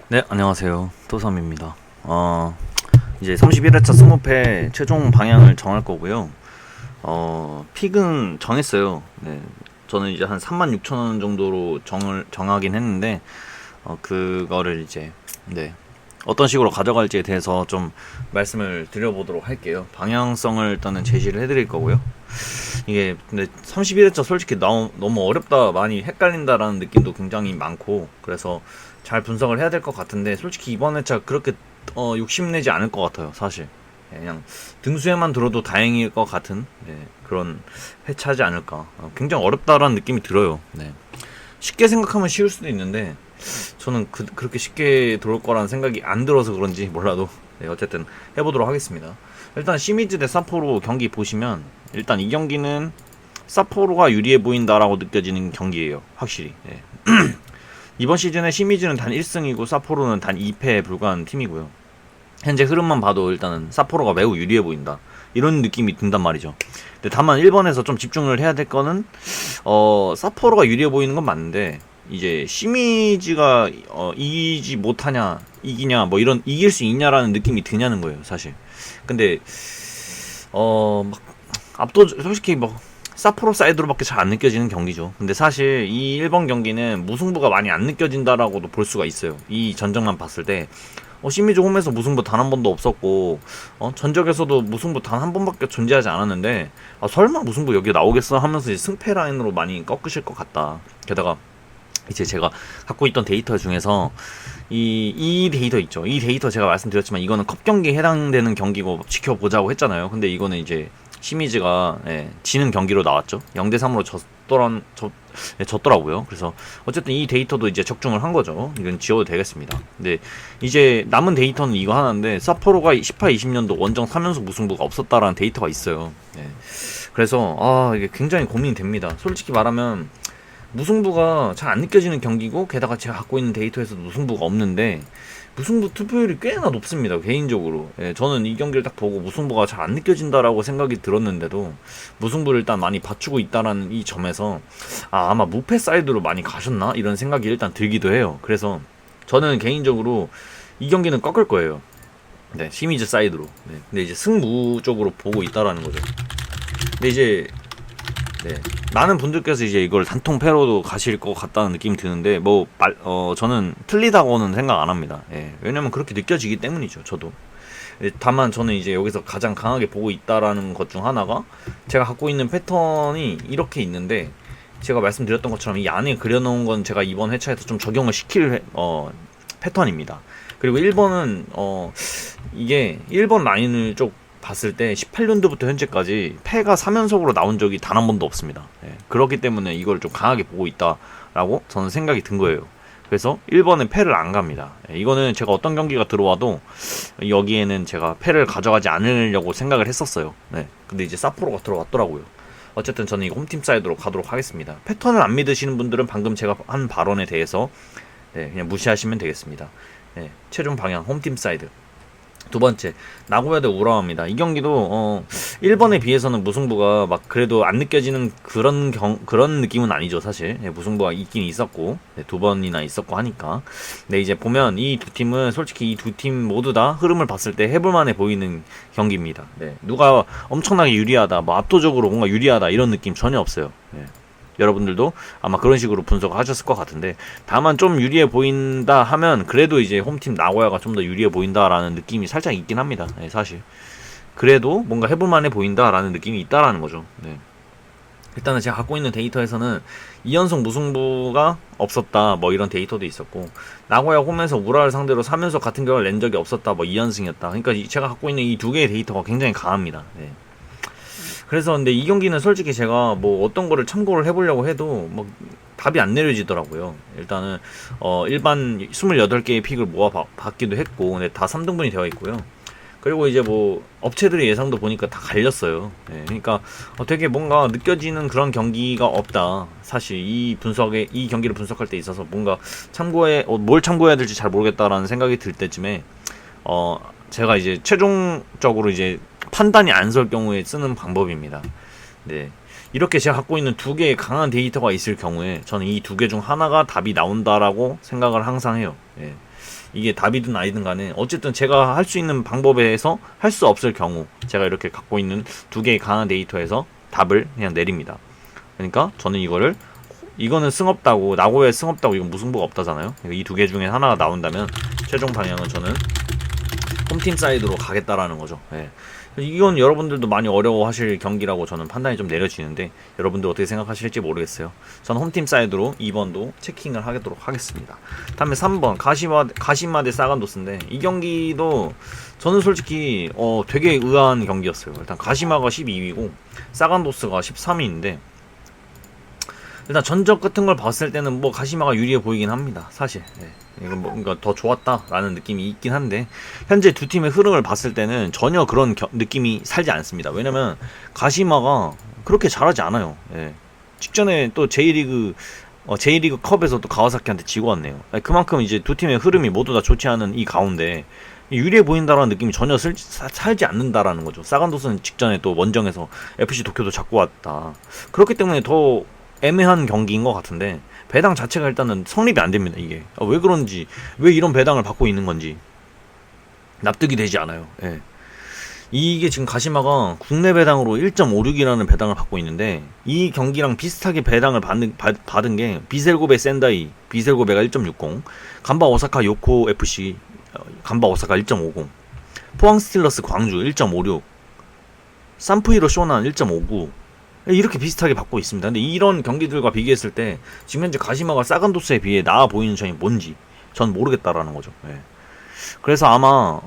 네, 안녕하세요. 토삼입니다. 이제 31회차 20패 최종 방향을 정할 거고요. 픽은 정했어요. 네, 저는 이제 한 36,000원 정도로 정하긴 했는데, 그거를 이제, 네, 어떤 식으로 가져갈지에 대해서 좀 말씀을 드려보도록 할게요. 방향성을 일단은 제시를 해드릴 거고요. 이게, 근데 31회차 솔직히 너무 어렵다, 많이 헷갈린다라는 느낌도 굉장히 많고, 그래서 잘 분석을 해야 될 것 같은데, 솔직히 이번 회차 그렇게 욕심내지 않을 것 같아요, 사실. 그냥 등수에만 들어도 다행일 것 같은, 네, 그런 회차지 않을까. 굉장히 어렵다라는 느낌이 들어요. 네. 쉽게 생각하면 쉬울 수도 있는데, 저는 그렇게 쉽게 들어올 거라는 생각이 안 들어서 그런지 몰라도, 네, 어쨌든 해보도록 하겠습니다. 일단 시미즈 대 사포로 경기 보시면, 일단 이 경기는 사포로가 유리해 보인다라고 느껴지는 경기예요, 확실히. 네. 이번 시즌에 시미즈는 단 1승이고 사포로는 단 2패에 불과한 팀이고요. 현재 흐름만 봐도 일단은 사포로가 매우 유리해 보인다, 이런 느낌이 든단 말이죠. 근데 다만 1번에서 좀 집중을 해야 될 거는 사포로가 유리해 보이는 건 맞는데, 이제 시미즈가 이기지 못하냐, 이기냐, 뭐 이런, 이길 수 있냐라는 느낌이 드냐는 거예요, 사실. 근데 막 솔직히 뭐 사포로 사이드로밖에 잘 안 느껴지는 경기죠. 근데 사실 이 1번 경기는 무승부가 많이 안 느껴진다라고도 볼 수가 있어요. 이 전적만 봤을 때 시미즈 홈에서 무승부 단 한 번도 없었고, 전적에서도 무승부 단 한 번밖에 존재하지 않았는데, 설마 무승부 여기 나오겠어 하면서 이제 승패 라인으로 많이 꺾으실 것 같다. 게다가 이제 제가 갖고 있던 데이터 중에서 이 데이터 있죠. 이 데이터 제가 말씀드렸지만 이거는 컵 경기에 해당되는 경기고 지켜보자고 했잖아요. 근데 이거는 이제 시미즈가 지는 경기로 나왔죠. 0대3으로 졌더라고요. 그래서 어쨌든 이 데이터도 이제 적중을 한 거죠. 이건 지워도 되겠습니다. 근데 이제 남은 데이터는 이거 하나인데, 사포로가 18, 20년도 원정 3연속 무승부가 없었다라는 데이터가 있어요. 그래서 이게 굉장히 고민이 됩니다. 솔직히 말하면 무승부가 잘 안 느껴지는 경기고, 게다가 제가 갖고 있는 데이터에서도 무승부가 없는데 무승부 투표율이 꽤나 높습니다, 개인적으로. 저는 이 경기를 딱 보고 무승부가 잘 안 느껴진다라고 생각이 들었는데도 무승부를 일단 많이 받추고 있다라는 이 점에서 아마 무패 사이드로 많이 가셨나, 이런 생각이 일단 들기도 해요. 그래서 저는 개인적으로 이 경기는 꺾을 거예요. 네, 시미즈 사이드로. 근데 이제 승무 쪽으로 보고 있다라는 거죠. 근데 이제 많은 분들께서 이제 이걸 단통 패로도 가실 것 같다는 느낌이 드는데, 저는 틀리다고는 생각 안 합니다. 왜냐면 그렇게 느껴지기 때문이죠, 저도. 다만 저는 이제 여기서 가장 강하게 보고 있다라는 것 중 하나가, 제가 갖고 있는 패턴이 이렇게 있는데, 제가 말씀드렸던 것처럼 이 안에 그려놓은 건 제가 이번 회차에서 좀 적용을 시킬 패턴입니다. 그리고 1번은 이게 1번 라인을 쭉 봤을 때 18년도부터 현재까지 패가 3연속으로 나온 적이 단 한 번도 없습니다. 그렇기 때문에 이걸 좀 강하게 보고 있다라고 저는 생각이 든 거예요. 그래서 1번은 패를 안 갑니다. 이거는 제가 어떤 경기가 들어와도 여기에는 제가 패를 가져가지 않으려고 생각을 했었어요. 근데 이제 사포로가 들어왔더라고요. 어쨌든 저는 이거 홈팀 사이드로 가도록 하겠습니다. 패턴을 안 믿으시는 분들은 방금 제가 한 발언에 대해서 그냥 무시하시면 되겠습니다. 최종 방향 홈팀 사이드. 두 번째, 나고야 대 우라와입니다. 이 경기도 1번에 비해서는 무승부가 막 그래도 안 느껴지는 그런 느낌은 아니죠, 사실. 무승부가 있긴 있었고, 두 번이나 있었고 하니까. 근데 이제 보면 이 두 팀은 솔직히 이 두 팀 모두 다 흐름을 봤을 때 해볼만해 보이는 경기입니다. 누가 엄청나게 유리하다, 뭐 압도적으로 뭔가 유리하다, 이런 느낌 전혀 없어요. 여러분들도 아마 그런 식으로 분석을 하셨을 것 같은데, 다만 좀 유리해 보인다 하면 그래도 이제 홈팀 나고야가 좀 더 유리해 보인다라는 느낌이 살짝 있긴 합니다. 사실 그래도 뭔가 해볼만해 보인다라는 느낌이 있다라는 거죠. 일단은 제가 갖고 있는 데이터에서는 2연속 무승부가 없었다, 뭐 이런 데이터도 있었고, 나고야 홈에서 우라를 상대로 3연속 같은 경우를 낸 적이 없었다, 뭐 2연승이었다. 그러니까 제가 갖고 있는 이 두 개의 데이터가 굉장히 강합니다. 그래서 근데 이 경기는 솔직히 제가 뭐 어떤 거를 참고를 해보려고 해도 뭐 답이 안 내려지더라고요. 일단은 일반 28개의 픽을 모아 봤기도 했고, 근데 다 3등분이 되어 있고요. 그리고 이제 뭐 업체들의 예상도 보니까 다 갈렸어요. 그러니까 되게 뭔가 느껴지는 그런 경기가 없다. 사실 이 경기를 분석할 때 있어서 뭔가 뭘 참고해야 될지 잘 모르겠다라는 생각이 들 때쯤에 제가 이제 최종적으로 이제 판단이 안 설 경우에 쓰는 방법입니다. 이렇게 제가 갖고 있는 두 개의 강한 데이터가 있을 경우에 저는 이 두 개 중 하나가 답이 나온다라고 생각을 항상 해요. 이게 답이든 아니든 간에 어쨌든 제가 할 수 있는 방법에서 할 수 없을 경우 제가 이렇게 갖고 있는 두 개의 강한 데이터에서 답을 그냥 내립니다. 그러니까 저는 이거는 승없다고, 나고야에 승없다고, 이건 무승부가 없다잖아요. 이 두 개 중에 하나가 나온다면 최종 방향은 저는 홈팀 사이드로 가겠다라는 거죠. 예. 이건 여러분들도 많이 어려워하실 경기라고 저는 판단이 좀 내려지는데 여러분들 어떻게 생각하실지 모르겠어요. 저는 홈팀 사이드로 2번도 체킹을 하도록 하겠습니다. 다음에 3번 가시마 대 사간도스인데 이 경기도 저는 솔직히 되게 의아한 경기였어요. 일단 가시마가 12위고 사간도스가 13위인데 일단 전적 같은 걸 봤을 때는 뭐 가시마가 유리해 보이긴 합니다. 사실 이건 뭔가 더 좋았다라는 느낌이 있긴 한데 현재 두 팀의 흐름을 봤을 때는 전혀 그런 느낌이 살지 않습니다. 왜냐면 가시마가 그렇게 잘하지 않아요. 직전에 또 J리그 컵에서 또 가와사키한테 지고 왔네요. 그만큼 이제 두 팀의 흐름이 모두 다 좋지 않은 이 가운데 유리해 보인다라는 느낌이 전혀 살지 않는다라는 거죠. 사간도스는 직전에 또 원정에서 FC 도쿄도 잡고 왔다. 그렇기 때문에 더 애매한 경기인 것 같은데 배당 자체가 일단은 성립이 안 됩니다. 이게 왜 그런지, 왜 이런 배당을 받고 있는 건지 납득이 되지 않아요. 이게 지금 가시마가 국내 배당으로 1.56이라는 배당을 받고 있는데 이 경기랑 비슷하게 배당을 받은 게 비셀고베 센다이, 비셀고베가 1.60, 간바 오사카 요코 FC, 간바 오사카 1.50, 포항 스틸러스 광주 1.56, 산프이로 쇼난 1.59 이렇게 비슷하게 받고 있습니다. 근데 이런 경기들과 비교했을 때 지금 현재 가시마가 사간도스에 비해 나아 보이는 점이 뭔지 전 모르겠다라는 거죠. 그래서 아마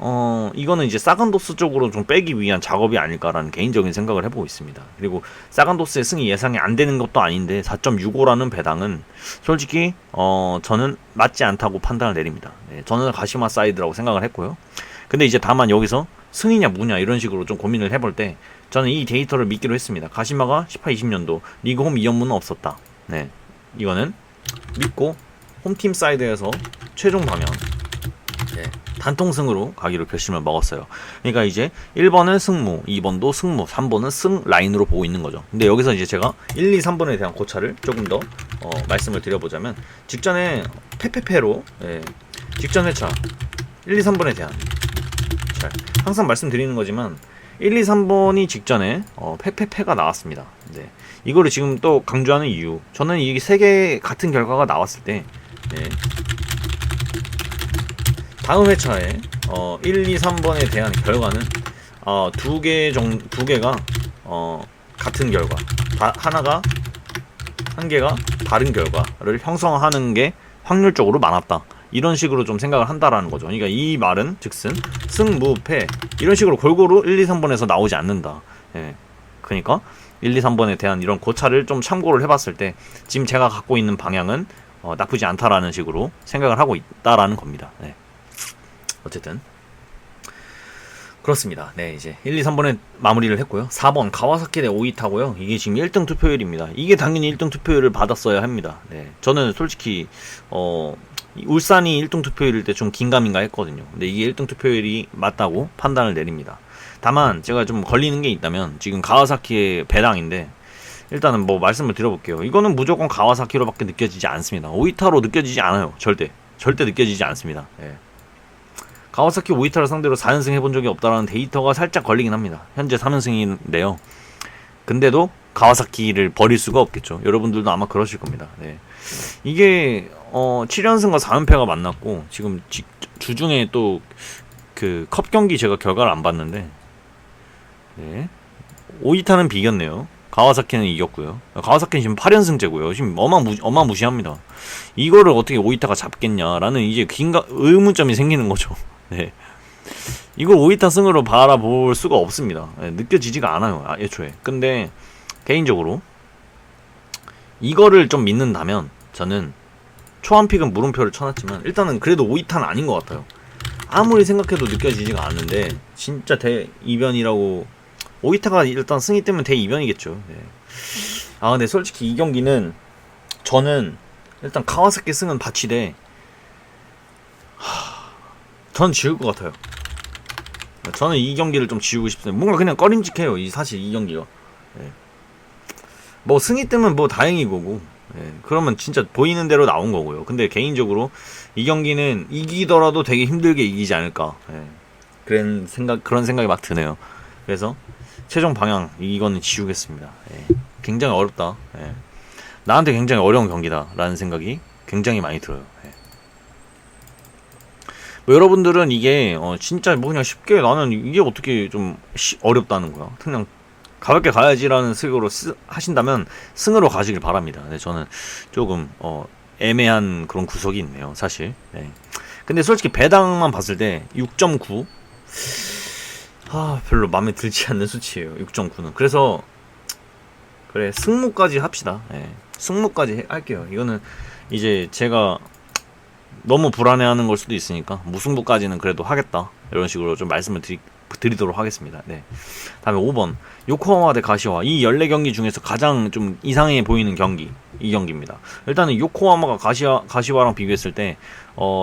이거는 이제 사간도스 쪽으로 좀 빼기 위한 작업이 아닐까라는 개인적인 생각을 해보고 있습니다. 그리고 사간도스의 승이 예상이 안 되는 것도 아닌데 4.65라는 배당은 솔직히 저는 맞지 않다고 판단을 내립니다. 저는 가시마 사이드라고 생각을 했고요. 근데 이제 다만 여기서 승이냐 무냐 이런 식으로 좀 고민을 해볼 때 저는 이 데이터를 믿기로 했습니다. 가시마가 18-20년도 리그홈 2연문은 없었다. 이거는 믿고 홈팀 사이드에서 최종 방향 단통승으로 가기로 결심을 먹었어요. 그러니까 이제 1번은 승무, 2번도 승무, 3번은 승 라인으로 보고 있는 거죠. 근데 여기서 이제 제가 1, 2, 3번에 대한 고찰을 조금 더 말씀을 드려보자면 직전에 페페페로 직전 회차 1, 2, 3번에 대한 항상 말씀드리는 거지만 1, 2, 3번이 직전에 페페페가 나왔습니다. 이거를 지금 또 강조하는 이유, 저는 이게 세 개 같은 결과가 나왔을 때 다음 회차에 1, 2, 3번에 대한 결과는 두 개가 같은 결과, 한 개가 다른 결과를 형성하는 게 확률적으로 많았다. 이런 식으로 좀 생각을 한다라는 거죠. 그러니까 이 말은 즉슨 승, 무, 패 이런 식으로 골고루 1, 2, 3번에서 나오지 않는다. 그러니까 1, 2, 3번에 대한 이런 고찰을 좀 참고를 해봤을 때 지금 제가 갖고 있는 방향은 나쁘지 않다라는 식으로 생각을 하고 있다라는 겁니다. 어쨌든 그렇습니다. 이제 1, 2, 3번에 마무리를 했고요. 4번 가와사키 대 오이타고요. 이게 지금 1등 투표율입니다. 이게 당연히 1등 투표율을 받았어야 합니다. 저는 솔직히 울산이 1등 투표율일 때 좀 긴가민가 했거든요. 근데 이게 1등 투표율이 맞다고 판단을 내립니다. 다만 제가 좀 걸리는 게 있다면 지금 가와사키의 배당인데 일단은 뭐 말씀을 드려볼게요. 이거는 무조건 가와사키로밖에 느껴지지 않습니다. 오이타로 느껴지지 않아요. 절대 느껴지지 않습니다. 가와사키 오이타를 상대로 4연승 해본 적이 없다라는 데이터가 살짝 걸리긴 합니다. 현재 3연승인데요. 근데도 가와사키를 버릴 수가 없겠죠. 여러분들도 아마 그러실 겁니다. 이게 7연승과 4연패가 만났고 지금 주중에 또 그 컵 경기 제가 결과를 안 봤는데 오이타는 비겼네요. 가와사키는 이겼고요. 가와사키는 지금 8연승제고요. 지금 어마무시합니다. 이거를 어떻게 오이타가 잡겠냐라는 이제 의문점이 생기는 거죠. 이걸 오이타 승으로 바라볼 수가 없습니다. 느껴지지가 않아요. 애초에. 근데 개인적으로 이거를 좀 믿는다면 저는 초안픽은 물음표를 쳐놨지만 일단은 그래도 오이타는 아닌 것 같아요. 아무리 생각해도 느껴지지가 않는데 진짜 대이변이라고. 오이타가 일단 승리 때문에 대이변이겠죠. 근데 솔직히 이 경기는 저는 일단 가와사키 승은 바치되 전 지울 것 같아요. 저는 이 경기를 좀 지우고 싶습니다. 뭔가 그냥 꺼림직해요. 사실 이 경기가. 뭐 승리 때문에 뭐 다행이고 예, 그러면 진짜 보이는 대로 나온 거고요. 근데 개인적으로 이 경기는 이기더라도 되게 힘들게 이기지 않을까. 예, 그런 생각이 막 드네요. 그래서 최종 방향 이거는 지우겠습니다. 예, 굉장히 어렵다. 예, 나한테 굉장히 어려운 경기다라는 생각이 굉장히 많이 들어요. 예. 뭐 여러분들은 이게 진짜 뭐 그냥 쉽게 나는 이게 어떻게 좀 어렵다는 거야. 그냥 가볍게 가야지라는 식으로 하신다면 승으로 가시길 바랍니다. 근데 저는 조금 애매한 그런 구석이 있네요, 사실. 네. 근데 솔직히 배당만 봤을 때 6.9 별로 마음에 들지 않는 수치예요. 6.9는. 그래서 그래 승무까지 합시다. 네. 승무까지 할게요. 이거는 이제 제가 너무 불안해하는 걸 수도 있으니까 무승부까지는 그래도 하겠다, 이런 식으로 좀 말씀을 드리도록 하겠습니다. 네. 다음에 5번 요코하마 대 가시와. 이 14경기 중에서 가장 좀 이상해 보이는 경기, 이 경기입니다. 일단은 요코하마가 가시와랑 비교했을 때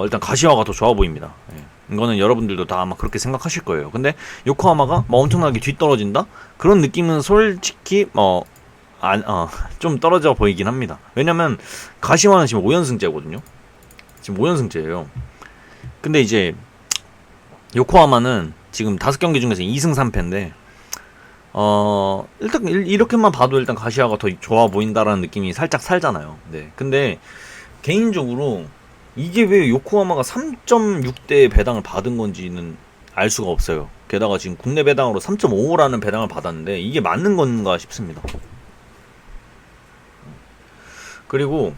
일단 가시와가 더 좋아 보입니다. 네. 이거는 여러분들도 다 아마 그렇게 생각하실 거예요. 근데 요코하마가 뭐 엄청나게 뒤떨어진다? 그런 느낌은 솔직히 좀 떨어져 보이긴 합니다. 왜냐면 가시와는 지금 5연승째거든요. 지금 5연승째예요. 근데 이제 요코하마는 지금 5경기 중에서 2승 3패인데 일단 이렇게만 봐도 일단 가시아가 더 좋아 보인다라는 느낌이 살짝 살잖아요. 네. 근데 개인적으로 이게 왜 요코하마가 3.6대 배당을 받은 건지는 알 수가 없어요. 게다가 지금 국내 배당으로 3.55라는 배당을 받았는데 이게 맞는 건가 싶습니다. 그리고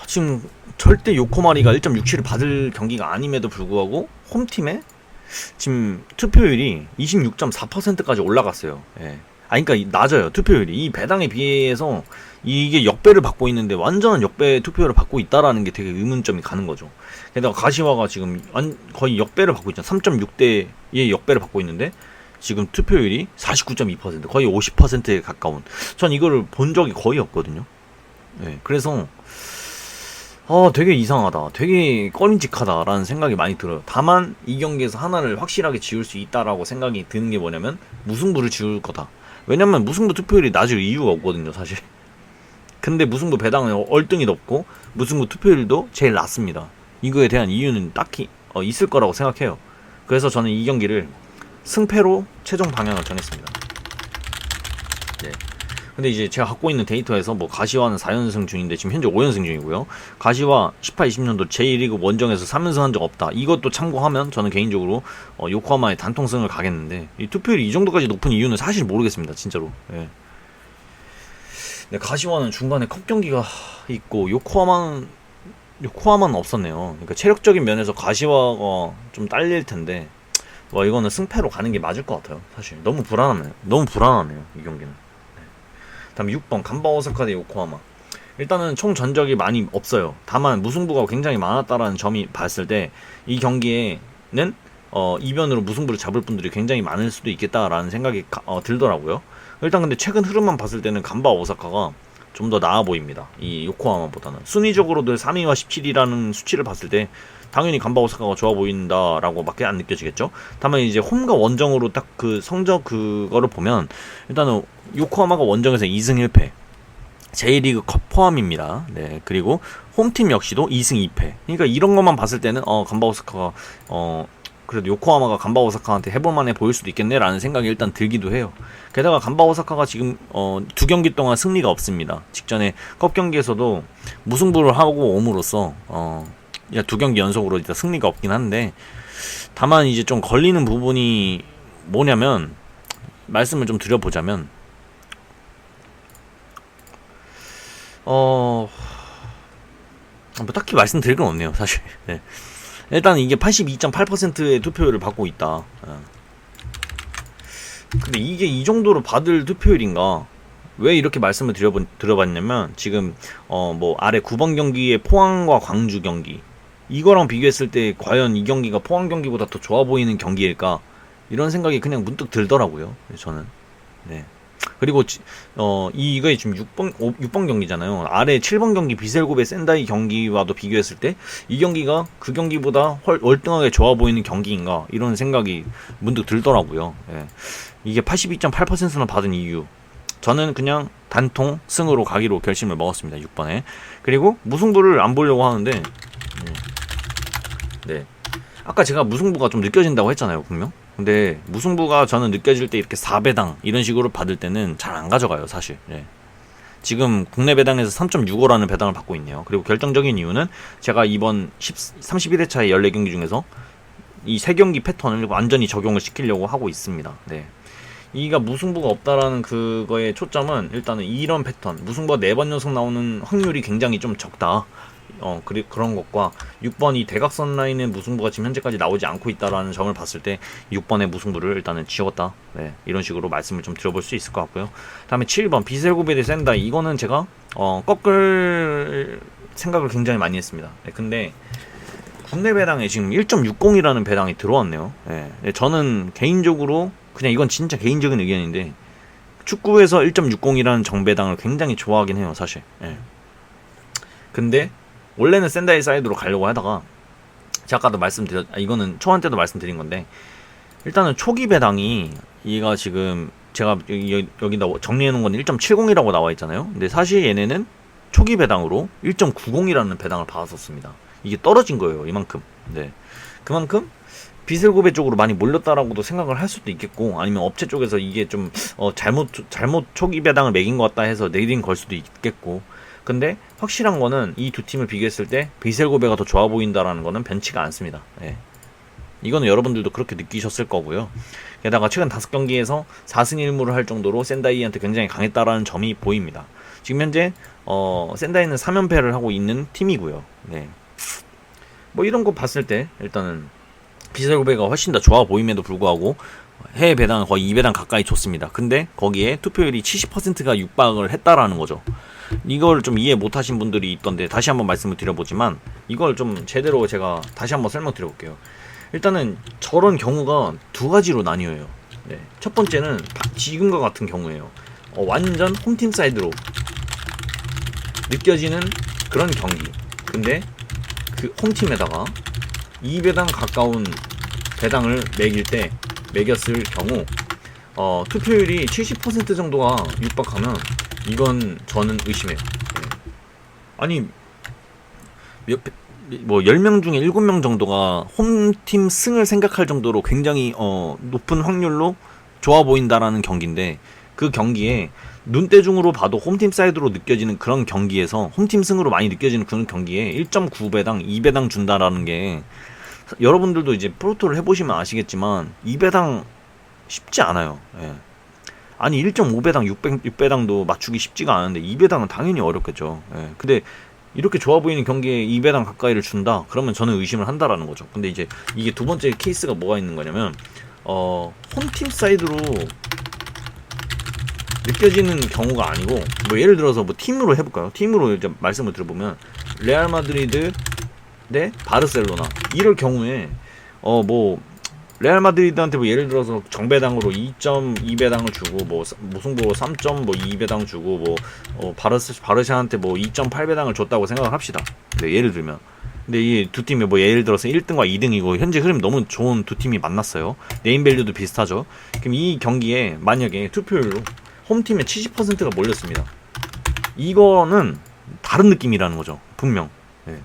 지금 절대 요코마리가 1.67을 받을 경기가 아님에도 불구하고 홈팀에 지금 투표율이 26.4%까지 올라갔어요. 예. 그러니까 낮아요, 투표율이. 이 배당에 비해서 이게 역배를 받고 있는데 완전한 역배 투표율을 받고 있다라는 게 되게 의문점이 가는 거죠. 게다가 가시와가 지금 거의 역배를 받고 있잖아. 3.6대의 역배를 받고 있는데 지금 투표율이 49.2%, 거의 50%에 가까운. 전 이거를 본 적이 거의 없거든요. 예. 그래서 되게 이상하다, 되게 꺼림직하다라는 생각이 많이 들어요. 다만 이 경기에서 하나를 확실하게 지울 수 있다라고 생각이 드는 게 뭐냐면 무승부를 지울 거다. 왜냐면 무승부 투표율이 낮을 이유가 없거든요, 사실. 근데 무승부 배당은 얼등이 높고 무승부 투표율도 제일 낮습니다. 이거에 대한 이유는 딱히 있을 거라고 생각해요. 그래서 저는 이 경기를 승패로 최종 방향을 정했습니다. 네. 근데 이제 제가 갖고 있는 데이터에서 뭐 가시와는 4연승 중인데 지금 현재 5연승 중이고요. 가시와 18-20년도 제1리그 원정에서 3연승 한 적 없다. 이것도 참고하면 저는 개인적으로 요코하마의 단통승을 가겠는데, 이 투표율이 이 정도까지 높은 이유는 사실 모르겠습니다, 진짜로. 예. 네, 가시와는 중간에 컵 경기가 있고 요코하마는 없었네요. 그러니까 체력적인 면에서 가시와가 좀 딸릴 텐데, 이거는 승패로 가는 게 맞을 것 같아요. 사실 너무 불안하네요, 이 경기는. 다음 6번 간바 오사카 대 요코하마. 일단은 총 전적이 많이 없어요. 다만 무승부가 굉장히 많았다라는 점이 봤을 때 이 경기에는 이변으로 무승부를 잡을 분들이 굉장히 많을 수도 있겠다라는 생각이 들더라고요. 일단 근데 최근 흐름만 봤을 때는 간바 오사카가 좀 더 나아 보입니다, 이 요코하마보다는. 순위적으로도 3위와 17위라는 수치를 봤을 때 당연히 간바 오사카가 좋아 보인다라고 밖에 안 느껴지겠죠. 다만 이제 홈과 원정으로 딱 그 성적 그거를 보면 일단은 요코하마가 원정에서 2승 1패, 제1리그 컵 포함입니다. 네. 그리고 홈팀 역시도 2승 2패. 그러니까 이런 것만 봤을 때는 간바 오사카가 그래도 요코하마가 간바 오사카한테 해볼만해 보일 수도 있겠네라는 생각이 일단 들기도 해요. 게다가 간바 오사카가 지금 2경기 동안 승리가 없습니다. 직전에 컵 경기에서도 무승부를 하고 옴으로써 2경기 연속으로 일단 승리가 없긴 한데, 다만 이제 좀 걸리는 부분이 뭐냐면, 말씀을 좀 드려보자면 뭐 딱히 말씀드릴 건 없네요, 사실. 네. 일단 이게 82.8%의 투표율을 받고 있다. 근데 이게 이 정도로 받을 투표율인가? 왜 이렇게 말씀을 드려봤냐면, 지금 뭐 아래 9번 경기의 포항과 광주 경기, 이거랑 비교했을 때 과연 이 경기가 포항 경기보다 더 좋아 보이는 경기일까? 이런 생각이 그냥 문득 들더라고요, 저는. 네. 그리고 이거에 지금 6번 경기잖아요. 아래 7번 경기 비셀고베 센다이 경기와도 비교했을 때 이 경기가 그 경기보다 월등하게 좋아 보이는 경기인가, 이런 생각이 문득 들더라고요. 예. 이게 82.8%나 받은 이유, 저는 그냥 단통 승으로 가기로 결심을 먹었습니다. 6번에. 그리고 무승부를 안 보려고 하는데 네. 아까 제가 무승부가 좀 느껴진다고 했잖아요, 분명. 근데 무승부가 저는 느껴질 때 이렇게 4배당 이런 식으로 받을 때는 잘 안 가져가요, 사실. 네. 지금 국내 배당에서 3.65라는 배당을 받고 있네요. 그리고 결정적인 이유는 제가 이번 31회차의 14경기 중에서 이 3경기 패턴을 완전히 적용을 시키려고 하고 있습니다. 네. 이가 무승부가 없다라는 그거의 초점은 일단은 이런 패턴, 무승부가 4번 연속 나오는 확률이 굉장히 좀 적다. 그런 것과 6번 이 대각선 라인의 무승부가 지금 현재까지 나오지 않고 있다라는 점을 봤을 때 6번의 무승부를 일단은 지웠다. 네, 이런 식으로 말씀을 좀 드려볼 수 있을 것 같고요. 다음에 7번 비셀고베 대 센다이, 이거는 제가 꺾을 생각을 굉장히 많이 했습니다. 네, 근데 국내 배당에 지금 1.60이라는 배당이 들어왔네요. 네, 저는 개인적으로 그냥 이건 진짜 개인적인 의견인데 축구에서 1.60이라는 정배당을 굉장히 좋아하긴 해요, 사실. 네. 근데 원래는 센다이 사이드로 가려고 하다가 제가 아까도 이거는 초반 때도 말씀드린 건데, 일단은 초기 배당이 얘가 지금 제가 여기다 정리해 놓은 건 1.70이라고 나와 있잖아요. 근데 사실 얘네는 초기 배당으로 1.90이라는 배당을 받았었습니다. 이게 떨어진 거예요, 이만큼. 네. 그만큼 비슬고베 쪽으로 많이 몰렸다라고도 생각을 할 수도 있겠고, 아니면 업체 쪽에서 이게 좀 잘못 초기 배당을 매긴 것 같다 해서 내린 걸 수도 있겠고. 근데 확실한 거는 이 두 팀을 비교했을 때 비셀고베가 더 좋아 보인다라는 거는 변치가 않습니다. 예. 이거는 여러분들도 그렇게 느끼셨을 거고요. 게다가 최근 5경기에서 4승 1무를 할 정도로 센다이한테 굉장히 강했다라는 점이 보입니다. 지금 현재 센다이는 3연패를 하고 있는 팀이고요. 네. 뭐 이런 거 봤을 때 일단은 비셀고베가 훨씬 더 좋아 보임에도 불구하고 해외 배당은 거의 2배당 가까이 줬습니다. 근데 거기에 투표율이 70%가 육박을 했다라는 거죠. 이걸 좀 이해 못하신 분들이 있던데 다시 한번 말씀을 드려보지만, 이걸 좀 제대로 제가 다시 한번 설명드려볼게요. 일단은 저런 경우가 두 가지로 나뉘어요. 네. 첫 번째는 지금과 같은 경우예요. 완전 홈팀 사이드로 느껴지는 그런 경기. 근데 그 홈팀에다가 2배당 가까운 배당을 매겼을 경우 투표율이 70% 정도가 육박하면 이건 저는 의심해요. 네. 아니 뭐 10명 중에 7명 정도가 홈팀 승을 생각할 정도로 굉장히 높은 확률로 좋아 보인다라는 경기인데, 그 경기에 눈대중으로 봐도 홈팀 사이드로 느껴지는 그런 경기에서 홈팀 승으로 많이 느껴지는 그런 경기에 1.9배당, 2배당 준다라는 게, 여러분들도 이제 프로토를 해보시면 아시겠지만 2배당 쉽지 않아요. 예. 아니 1.5배당, 6배당도 맞추기 쉽지가 않은데 2배당은 당연히 어렵겠죠. 예. 근데 이렇게 좋아 보이는 경기에 2배당 가까이를 준다? 그러면 저는 의심을 한다라는 거죠. 근데 이제 이게 두 번째 케이스가 뭐가 있는 거냐면 홈팀 사이드로 느껴지는 경우가 아니고, 뭐 예를 들어서 뭐 팀으로 해볼까요? 팀으로 이제 말씀을 들어보면 레알 마드리드 대 바르셀로나, 이럴 경우에 뭐 레알 마드리드한테 뭐 예를 들어서 정배당으로 2.2배당을 주고 뭐 무승부로 3.2배당 주고 뭐 바르샤한테 뭐 2.8배당을 줬다고 생각을 합시다. 네, 예를 들면. 근데 이 두 팀이 뭐 예를 들어서 1등과 2등이고 현재 흐름 너무 좋은 두 팀이 만났어요. 네임밸류도 비슷하죠. 그럼 이 경기에 만약에 투표율로 홈팀의 70%가 몰렸습니다. 이거는 다른 느낌이라는 거죠, 분명. 네.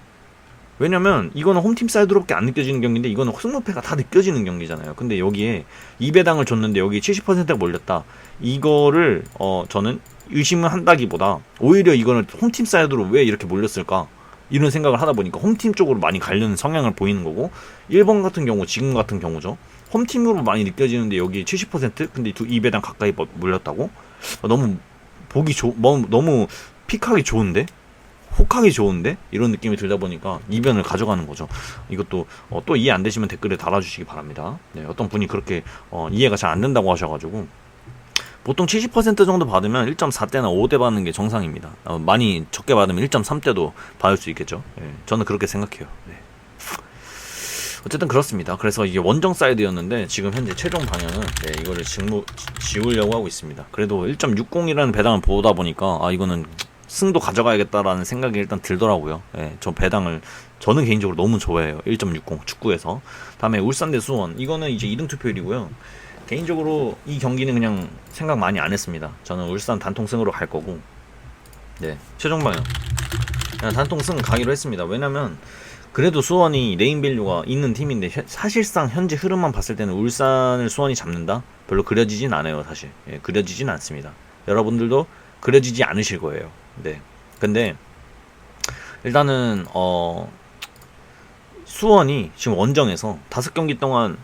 왜냐면 이거는 홈팀 사이드로밖에 안 느껴지는 경기인데 이거는 승부패가 다 느껴지는 경기잖아요. 근데 여기에 2배당을 줬는데 여기 70%가 몰렸다. 이거를 저는 의심을 한다기보다 오히려 이거는 홈팀 사이드로 왜 이렇게 몰렸을까, 이런 생각을 하다 보니까 홈팀 쪽으로 많이 가려는 성향을 보이는 거고, 1번 같은 경우, 지금 같은 경우죠. 홈팀으로 많이 느껴지는데 여기 70%? 근데 2배당 가까이 몰렸다고? 너무 너무 픽하기 좋은데? 혹하기 좋은데? 이런 느낌이 들다 보니까 이변을 가져가는 거죠. 이것도 또 이해 안 되시면 댓글에 달아주시기 바랍니다. 네, 어떤 분이 그렇게 이해가 잘 안 된다고 하셔가지고, 보통 70% 정도 받으면 1.4대나 5대 받는 게 정상입니다. 많이 적게 받으면 1.3대도 받을 수 있겠죠. 네, 저는 그렇게 생각해요. 네. 어쨌든 그렇습니다. 그래서 이게 원정 사이드였는데 지금 현재 최종 방향은 이거를 지우려고 하고 있습니다. 그래도 1.60이라는 배당을 보다 보니까 이거는 승도 가져가야겠다라는 생각이 일단 들더라고요. 예, 저 배당을 저는 개인적으로 너무 좋아해요. 1.60 축구에서. 다음에 울산 대 수원, 이거는 이제 2등 투표율이고요. 개인적으로 이 경기는 그냥 생각 많이 안 했습니다. 저는 울산 단통승으로 갈 거고, 네, 최종 방향 그냥 단통승 가기로 했습니다. 왜냐면 그래도 수원이 네임밸류가 있는 팀인데 사실상 현재 흐름만 봤을 때는 울산을 수원이 잡는다? 별로 그려지진 않아요. 사실 그려지진 않습니다. 여러분들도 그려지지 않으실 거예요. 네. 근데 일단은 수원이 지금 원정에서 5경기 동안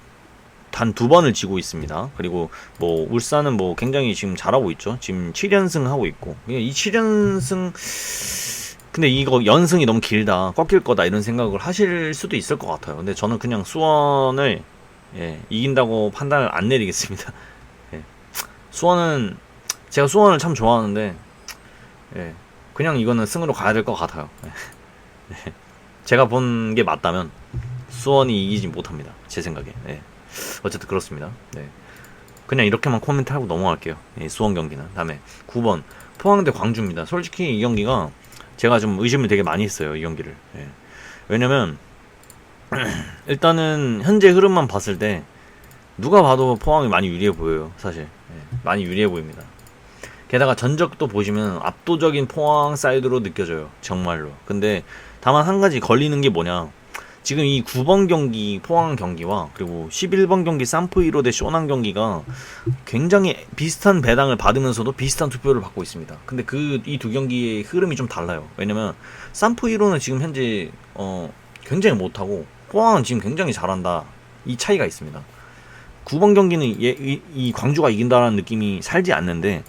단 2번을 지고 있습니다. 그리고 뭐 울산은 뭐 굉장히 지금 잘하고 있죠. 지금 7연승 하고 있고, 이 7연승 근데 이거 연승이 너무 길다, 꺾일 거다, 이런 생각을 하실 수도 있을 것 같아요. 근데 저는 그냥 수원을 이긴다고 판단을 안 내리겠습니다. 수원은 제가 수원을 참 좋아하는데 그냥 이거는 승으로 가야 될 것 같아요. 제가 본 게 맞다면 수원이 이기지 못합니다. 제 생각에. 어쨌든 그렇습니다. 그냥 이렇게만 코멘트하고 넘어갈게요. 수원 경기는. 다음에 9번 포항 대 광주입니다. 솔직히 이 경기가 제가 좀 의심을 되게 많이 했어요. 이 경기를. 왜냐면 일단은 현재 흐름만 봤을 때 누가 봐도 포항이 많이 유리해 보여요. 사실 많이 유리해 보입니다. 게다가 전적도 보시면 압도적인 포항 사이드로 느껴져요. 정말로. 근데 다만 한 가지 걸리는 게 뭐냐, 지금 이 9번 경기 포항 경기와 그리고 11번 경기 산프이로 대 쇼난 경기가 굉장히 비슷한 배당을 받으면서도 비슷한 투표를 받고 있습니다. 근데 이 두 경기의 흐름이 좀 달라요. 왜냐면 산프이로는 지금 현재 굉장히 못하고 포항은 지금 굉장히 잘한다, 이 차이가 있습니다. 9번 경기는 이 광주가 이긴다라는 느낌이 살지 않는데,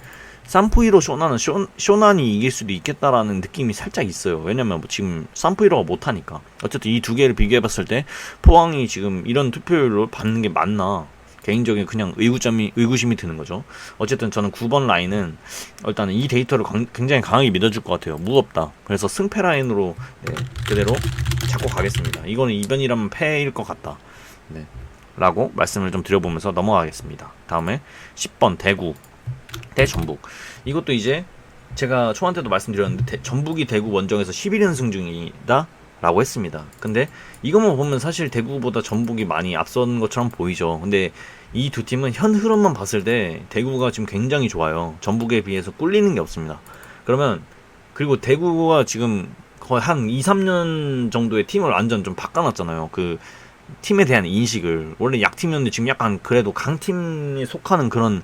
산프이로 쇼난이 이길 수도 있겠다라는 느낌이 살짝 있어요. 왜냐면 뭐 지금 산프이로가 못하니까. 어쨌든 이 두 개를 비교해봤을 때 포항이 지금 이런 투표율로 받는 게 맞나, 개인적인 그냥 의구심이 드는 거죠. 어쨌든 저는 9번 라인은 일단은 이 데이터를 굉장히 강하게 믿어줄 것 같아요. 무겁다. 그래서 승패 라인으로 그대로 잡고 가겠습니다. 이거는 이변이라면 패일 것 같다, 라고 말씀을 좀 드려보면서 넘어가겠습니다. 다음에 10번 대구 대 전북. 이것도 이제 제가 초안 때도 말씀드렸는데 전북이 대구 원정에서 11연승 중이다 라고 했습니다. 근데 이것만 보면 사실 대구보다 전북이 많이 앞선 것처럼 보이죠. 근데 이 두 팀은 현 흐름만 봤을 때 대구가 지금 굉장히 좋아요. 전북에 비해서 꿀리는 게 없습니다. 그리고 대구가 지금 거의 한 2, 3년 정도의 팀을 완전 좀 바꿔놨잖아요. 그 팀에 대한 인식을, 원래 약팀이었는데 지금 약간 그래도 강팀에 속하는 그런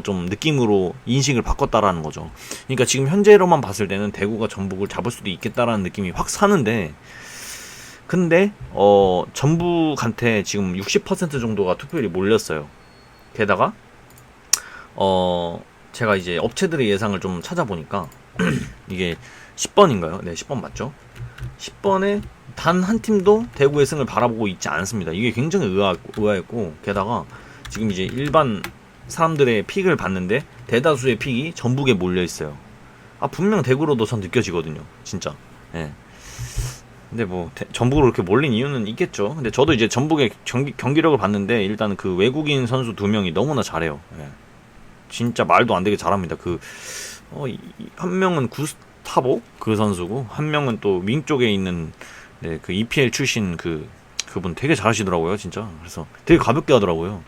좀 느낌으로 인식을 바꿨다라는 거죠. 그러니까 지금 현재로만 봤을 때는 대구가 전북을 잡을 수도 있겠다라는 느낌이 확 사는데, 근데 전북한테 지금 60% 정도가 투표율이 몰렸어요. 게다가 제가 이제 업체들의 예상을 좀 찾아보니까 이게 10번인가요? 네, 10번 맞죠? 10번에 단 한 팀도 대구의 승을 바라보고 있지 않습니다. 이게 굉장히 의아했고, 게다가 지금 이제 일반 사람들의 픽을 봤는데 대다수의 픽이 전북에 몰려 있어요. 분명 대구로도 전 느껴지거든요, 진짜. 근데 뭐 전북으로 이렇게 몰린 이유는 있겠죠. 근데 저도 이제 전북의 경기력을 봤는데 일단 그 외국인 선수 2명이 너무나 잘해요. 진짜 말도 안 되게 잘합니다. 한 명은 구스타보 그 선수고, 한 명은 또 윙 쪽에 있는 그 EPL 출신 그분 되게 잘하시더라고요, 진짜. 그래서 되게 가볍게 하더라고요.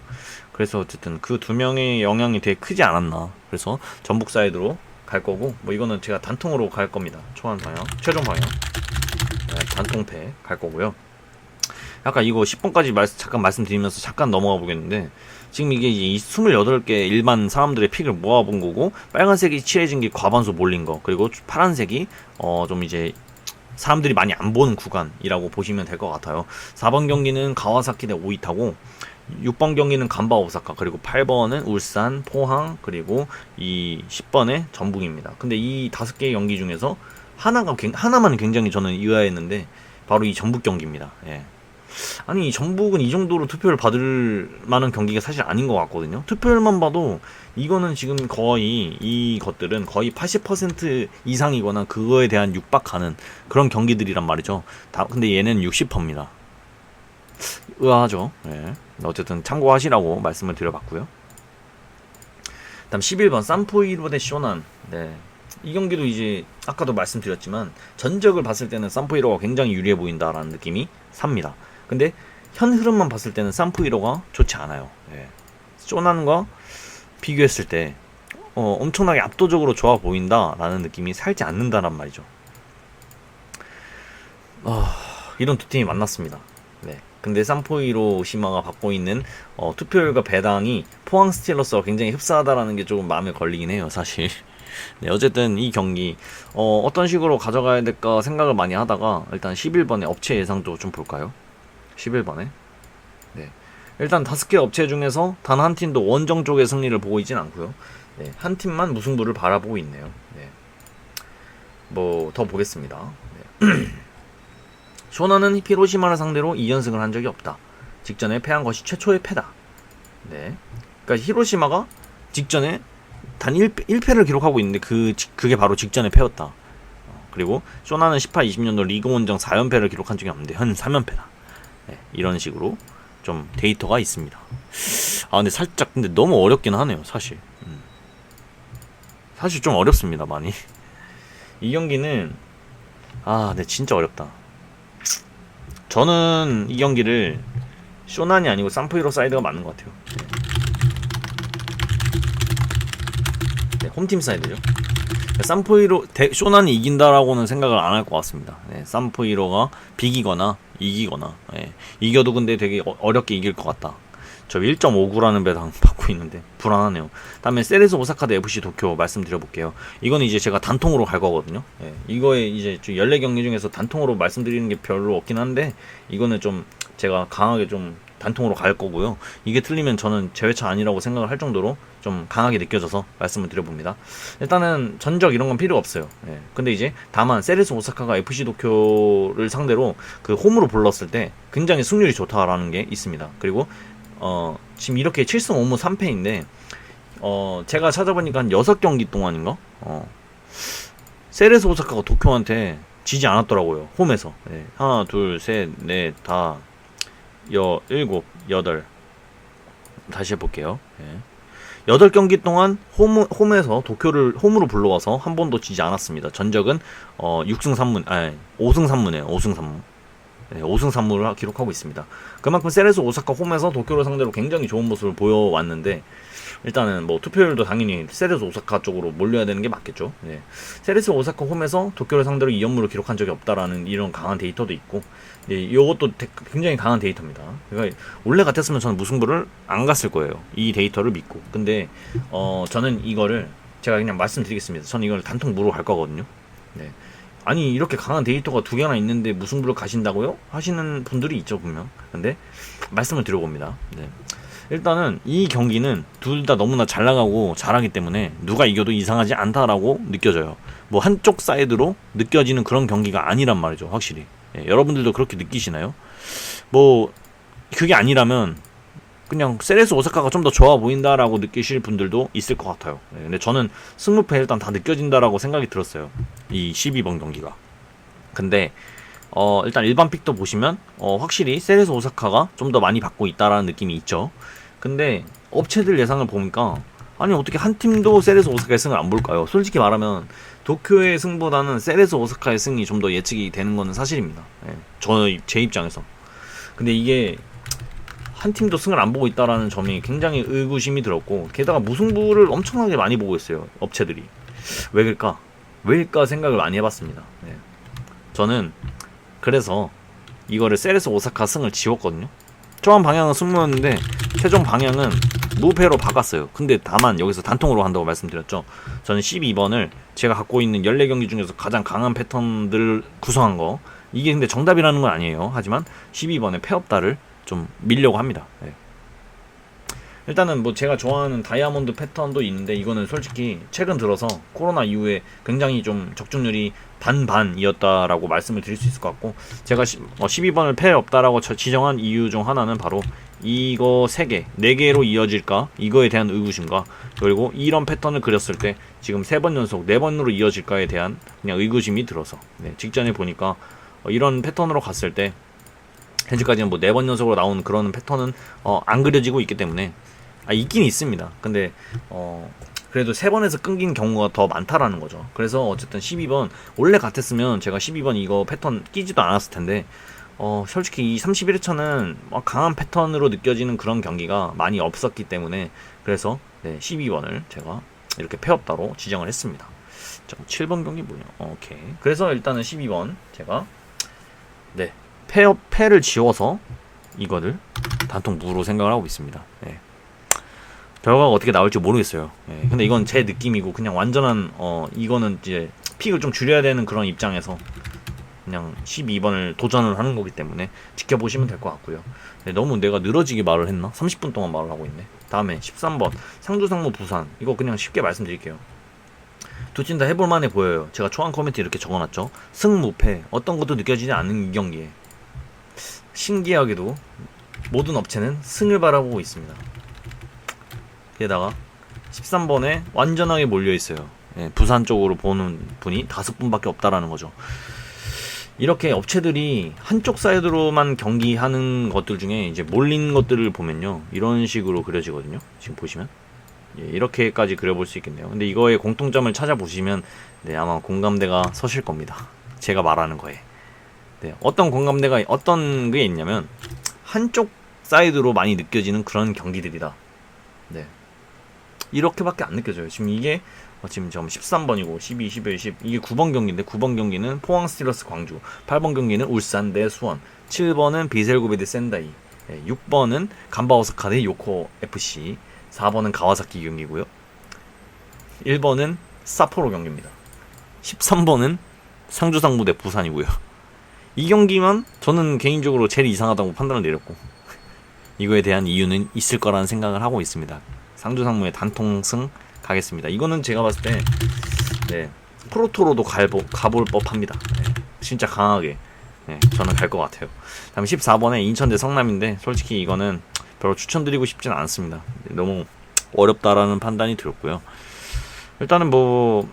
그래서 어쨌든 그 2명의 영향이 되게 크지 않았나. 그래서 전북 사이드로 갈 거고, 뭐 이거는 제가 단통으로 갈 겁니다. 초안 방향, 최종 방향. 단통패 갈 거고요. 아까 이거 10번까지 잠깐 말씀드리면서 잠깐 넘어가 보겠는데, 지금 이게 이 28개 일반 사람들의 픽을 모아본 거고, 빨간색이 칠해진 게 과반수 몰린 거, 그리고 파란색이 좀 이제 사람들이 많이 안 보는 구간이라고 보시면 될 것 같아요. 4번 경기는 가와사키 대 오이타고, 6번 경기는 간바 오사카, 그리고 8번은 울산, 포항, 그리고 이 10번에 전북입니다. 근데 이 5개의 경기 중에서 하나만 굉장히 저는 의아했는데 바로 이 전북 경기입니다. 아니, 전북은 이 정도로 투표를 받을 만한 경기가 사실 아닌 것 같거든요. 투표율만 봐도 이거는 지금 거의, 이것들은 거의 80% 이상이거나 그거에 대한 육박하는 그런 경기들이란 말이죠. 근데 얘는 60%입니다. 의아하죠. 어쨌든 참고하시라고 말씀을 드려봤고요. 다음 11번 산포이로 대 쇼난. 이 경기도 이제 아까도 말씀드렸지만 전적을 봤을 때는 산포이로가 굉장히 유리해 보인다라는 느낌이 삽니다. 근데 현 흐름만 봤을 때는 산포이로가 좋지 않아요. 쇼난과 비교했을 때 엄청나게 압도적으로 좋아 보인다라는 느낌이 살지 않는다란 말이죠. 이런 두 팀이 만났습니다. 네. 근데 산포이로 시마가 받고 있는 투표율과 배당이 포항 스틸러스와 굉장히 흡사하다라는 게 조금 마음에 걸리긴 해요, 사실. 네, 어쨌든 이 경기 어떤 식으로 가져가야 될까 생각을 많이 하다가 일단 11번의 업체 예상도 좀 볼까요? 11번에 네. 일단 5개 업체 중에서 단 한 팀도 원정 쪽의 승리를 보고 있진 않고요. 네, 한 팀만 무승부를 바라보고 있네요. 네. 뭐 더 보겠습니다. 네. 쇼나는 히로시마를 상대로 2연승을 한 적이 없다. 직전에 패한 것이 최초의 패다. 네. 그러니까 히로시마가 직전에 단 1패를 기록하고 있는데 그게 바로 직전의 패였다. 그리고 쇼나는 18-20년도 리그 원정 4연패를 기록한 적이 없는데 현 3연패다. 네, 이런 식으로 좀 데이터가 있습니다. 근데 살짝 근데 너무 어렵긴 하네요, 사실. 사실 좀 어렵습니다, 많이. 이 경기는 네, 진짜 어렵다. 저는 이 경기를 쇼난이 아니고 산포이로 사이드가 맞는 것 같아요. 네, 홈팀 사이드죠. 산포이로 쇼난이 이긴다라고는 생각을 안 할 것 같습니다. 네, 산포이로가 비기거나 이기거나 이겨도 근데 되게 어렵게 이길 것 같다. 저 1.59라는 배당 받고 있는데 불안하네요. 다음에 세레스 오사카 대 FC 도쿄 말씀드려볼게요. 이거는 이제 제가 단통으로 갈 거거든요. 이거에 이제 14경기 중에서 단통으로 말씀드리는 게 별로 없긴 한데 이거는 좀 제가 강하게 좀 단통으로 갈 거고요. 이게 틀리면 저는 제 회차 아니라고 생각을 할 정도로 좀 강하게 느껴져서 말씀을 드려봅니다. 일단은 전적 이런 건 필요 없어요. 근데 이제 다만 세레스 오사카가 FC 도쿄를 상대로 그 홈으로 불렀을 때 굉장히 승률이 좋다라는 게 있습니다. 그리고 지금 이렇게 7승 5무 3패인데 제가 찾아보니까 한 6경기 동안인가? 세레스 오사카가 도쿄한테 지지 않았더라고요. 홈에서. 하나, 둘, 셋, 넷, 다, 일곱, 여덟. 다시 해볼게요. 8경기 동안 홈에서 도쿄를 홈으로 불러와서 한 번도 지지 않았습니다. 전적은 6승 3무, 5승 3무네요. 5승 3무. 5승 3무를 기록하고 있습니다. 그만큼 세레스 오사카 홈에서 도쿄를 상대로 굉장히 좋은 모습을 보여왔는데 일단은 뭐 투표율도 당연히 세레스 오사카 쪽으로 몰려야 되는 게 맞겠죠. 세레스 오사카 홈에서 도쿄를 상대로 2연무를 기록한 적이 없다라는 이런 강한 데이터도 있고 이것도 굉장히 강한 데이터입니다. 그러니까 원래 같았으면 저는 무승부를 안 갔을 거예요. 이 데이터를 믿고. 근데 저는 이거를 제가 그냥 말씀드리겠습니다. 저는 이걸 단통 무로 갈 거거든요. 아니 이렇게 강한 데이터가 2개나 있는데 무승부를 가신다고요? 하시는 분들이 있죠 분명. 근데 말씀을 드려봅니다. 일단은 이 경기는 둘 다 너무나 잘 나가고 잘하기 때문에 누가 이겨도 이상하지 않다라고 느껴져요. 뭐 한쪽 사이드로 느껴지는 그런 경기가 아니란 말이죠, 확실히. 여러분들도 그렇게 느끼시나요? 뭐 그게 아니라면 그냥 세레스 오사카가 좀 더 좋아 보인다라고 느끼실 분들도 있을 것 같아요. 근데 저는 승부패 일단 다 느껴진다라고 생각이 들었어요. 이 12번 경기가. 근데 일단 일반 픽도 보시면 확실히 세레스 오사카가 좀 더 많이 받고 있다라는 느낌이 있죠. 근데 업체들 예상을 보니까 아니 어떻게 한 팀도 세레스 오사카의 승을 안 볼까요? 솔직히 말하면 도쿄의 승보다는 세레스 오사카의 승이 좀 더 예측이 되는 거는 사실입니다. 제 입장에서. 근데 이게 한 팀도 승을 안 보고 있다라는 점이 굉장히 의구심이 들었고 게다가 무승부를 엄청나게 많이 보고 있어요, 업체들이. 왜일까 생각을 많이 해봤습니다. 저는 그래서 이거를 세레스 오사카 승을 지웠거든요. 초반 방향은 승무였는데 최종 방향은 무패로 바꿨어요. 근데 다만 여기서 단통으로 한다고 말씀드렸죠. 저는 12번을 제가 갖고 있는 14경기 중에서 가장 강한 패턴들을 구성한 거, 이게 근데 정답이라는 건 아니에요. 하지만 12번의 패업다를 좀 밀려고 합니다. 일단은 뭐 제가 좋아하는 다이아몬드 패턴도 있는데 이거는 솔직히 최근 들어서 코로나 이후에 굉장히 좀 적중률이 반반이었다라고 말씀을 드릴 수 있을 것 같고, 제가 12번을 패 없다라고 지정한 이유 중 하나는 바로 이거 3개, 4개로 이어질까 이거에 대한 의구심과, 그리고 이런 패턴을 그렸을 때 지금 3번 연속 4번으로 이어질까에 대한 그냥 의구심이 들어서 직전에 보니까 이런 패턴으로 갔을 때 현재까지는 뭐 4번 연속으로 나오는 그런 패턴은 안 그려지고 있기 때문에 있긴 있습니다. 근데 그래도 3번에서 끊긴 경우가 더 많다라는 거죠. 그래서 어쨌든 12번 원래 같았으면 제가 12번 이거 패턴 끼지도 않았을 텐데 솔직히 이 31회차는 강한 패턴으로 느껴지는 그런 경기가 많이 없었기 때문에 그래서 네, 12번을 제가 이렇게 페어 따로 지정을 했습니다. 자, 7번 경기 뭐냐? 오케이. 그래서 일단은 12번 제가 네, 패를 지워서 이거를 단통 무로 생각을 하고 있습니다. 네. 결과가 어떻게 나올지 모르겠어요. 네. 근데 이건 제 느낌이고 그냥 완전한 이거는 이제 픽을 좀 줄여야 되는 그런 입장에서 그냥 12번을 도전을 하는 거기 때문에 지켜보시면 될 것 같고요. 네, 너무 내가 늘어지게 말을 했나? 30분 동안 말을 하고 있네. 다음에 13번 상주상무 부산. 이거 그냥 쉽게 말씀드릴게요. 두 팀 다 해볼만해 보여요. 제가 초안 코멘트 이렇게 적어놨죠. 승무패 어떤 것도 느껴지지 않는 이 경기에 신기하게도 모든 업체는 승을 바라보고 있습니다. 게다가 13번에 완전하게 몰려있어요. 예, 부산 쪽으로 보는 분이 5분밖에 없다라는 거죠. 이렇게 업체들이 한쪽 사이드로만 경기하는 것들 중에 이제 몰린 것들을 보면요, 이런 식으로 그려지거든요. 지금 보시면 예, 이렇게까지 그려볼 수 있겠네요. 근데 이거의 공통점을 찾아보시면 네, 아마 공감대가 서실 겁니다. 제가 말하는 거에 네, 어떤 공감대가 어떤 게 있냐면 한쪽 사이드로 많이 느껴지는 그런 경기들이다. 네, 이렇게밖에 안 느껴져요. 지금 이게 지금 13번이고 12, 11, 10 이게 9번 경기인데 9번 경기는 포항 스틸러스 광주, 8번 경기는 울산 대 수원, 7번은 비셀고베 대 센다이, 6번은 간바 오사카 대 요코 FC, 4번은 가와사키 경기고요. 1번은 사포로 경기입니다. 13번은 상주상무 대 부산이고요. 이 경기만 저는 개인적으로 제일 이상하다고 판단을 내렸고 이거에 대한 이유는 있을 거라는 생각을 하고 있습니다. 상주상무의 단통승 가겠습니다. 이거는 제가 봤을 때 네, 프로토로도 가볼 법합니다. 네, 진짜 강하게 네, 저는 갈 것 같아요. 다음 14번에 인천 대 성남인데 솔직히 이거는 별로 추천드리고 싶진 않습니다. 너무 어렵다라는 판단이 들었고요. 일단은 뭐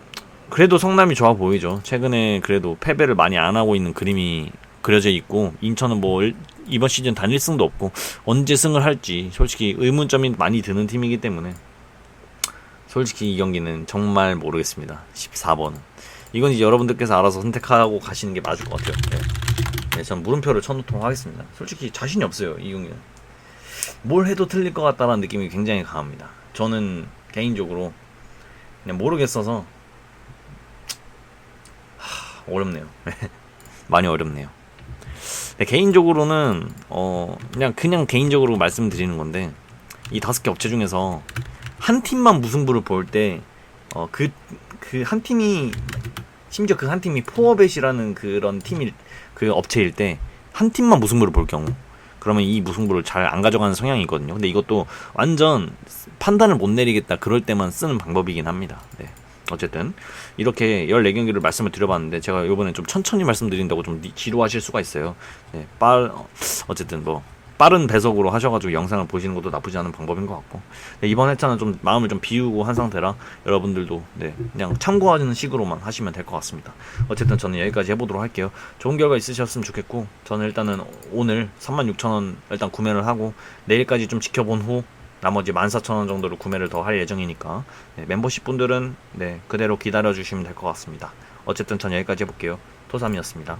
그래도 성남이 좋아 보이죠. 최근에 그래도 패배를 많이 안 하고 있는 그림이 그려져 있고 인천은 뭐 이번 시즌 단 1승도 없고 언제 승을 할지 솔직히 의문점이 많이 드는 팀이기 때문에 솔직히 이 경기는 정말 모르겠습니다. 14번은 이건 이제 여러분들께서 알아서 선택하고 가시는 게 맞을 것 같아요. 네, 네, 전 물음표를 쳐놓도록 하겠습니다. 솔직히 자신이 없어요. 이 경기는 뭘 해도 틀릴 것 같다는 느낌이 굉장히 강합니다. 저는 개인적으로 그냥 모르겠어서 어렵네요. 많이 어렵네요. 네, 개인적으로는 그냥 개인적으로 말씀드리는 건데 이 5개 업체 중에서 한 팀만 무승부를 볼 때 그 한 팀이 심지어 그 한 팀이 포어벳이라는 그런 팀일 그 업체일 때 한 팀만 무승부를 볼 경우 그러면 이 무승부를 잘 안 가져가는 성향이 있거든요. 근데 이것도 완전 판단을 못 내리겠다 그럴 때만 쓰는 방법이긴 합니다. 네. 어쨌든 이렇게 14경기를 말씀을 드려봤는데 제가 이번에 좀 천천히 말씀드린다고 좀 지루하실 수가 있어요. 네, 어쨌든 뭐 빠른 배속으로 하셔가지고 영상을 보시는 것도 나쁘지 않은 방법인 것 같고 네, 이번 회차는 좀 마음을 좀 비우고 한 상태라 여러분들도 네, 그냥 참고하는 식으로만 하시면 될 것 같습니다. 어쨌든 저는 여기까지 해보도록 할게요. 좋은 결과 있으셨으면 좋겠고 저는 일단은 오늘 36,000원 일단 구매를 하고 내일까지 좀 지켜본 후 나머지 14,000원 정도로 구매를 더 할 예정이니까 네, 멤버십 분들은 네, 그대로 기다려주시면 될 것 같습니다. 어쨌든 전 여기까지 해볼게요. 토삼이었습니다.